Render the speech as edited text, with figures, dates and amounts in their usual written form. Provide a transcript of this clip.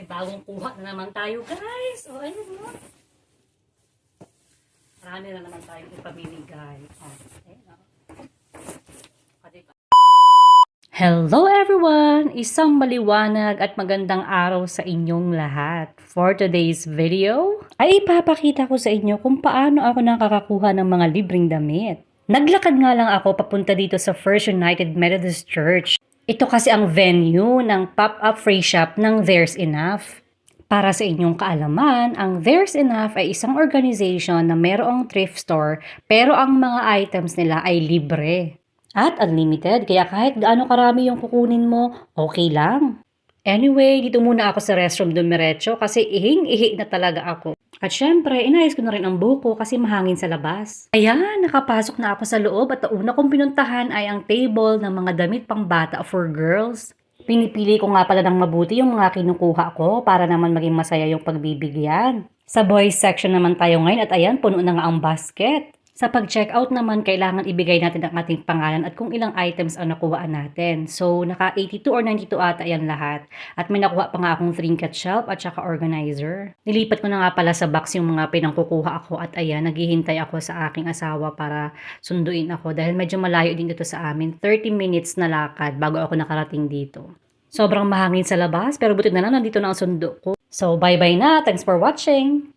May bagong kuha na naman tayo, guys. O, ayun mo. Marami na naman tayong ipamimigay. Ayun, o. Hello everyone! Isang maliwanag at magandang araw sa inyong lahat. For today's video, ay ipapakita ko sa inyo kung paano ako nakakakuha ng mga libreng damit. Naglakad nga lang ako papunta dito sa First United Methodist Church. Ito kasi ang venue ng pop-up free shop ng There's Enough. Para sa inyong kaalaman, ang There's Enough ay isang organization na mayroong thrift store pero ang mga items nila ay libre. At unlimited, kaya kahit gaano karami yung kukunin mo, okay lang. Anyway, dito muna ako sa restroom dumiretso kasi ihing-ihi na talaga ako. At syempre, inayos ko na rin ang buko kasi mahangin sa labas. Ayan, nakapasok na ako sa loob at ang una kong pinuntahan ay ang table ng mga damit pang bata for girls. Pinipili ko nga pala ng mabuti yung mga kinukuha ko para naman maging masaya yung pagbibigyan. Sa boys section naman tayo ngayon at ayan, puno na nga ang basket. Sa pag-checkout naman, kailangan ibigay natin ang ating pangalan at kung ilang items ang nakuhaan natin. So, naka 82 or 92 ata yan lahat. At may nakuha pa nga akong trinket shelf at saka organizer. Nilipat ko na nga pala sa box yung mga pinangkukuha ako at ayan, naghihintay ako sa aking asawa para sunduin ako. Dahil medyo malayo din dito sa amin. 30 minutes na lakad bago ako nakarating dito. Sobrang mahangin sa labas pero buti na lang nandito na ang sundo ko. So, bye-bye na. Thanks for watching!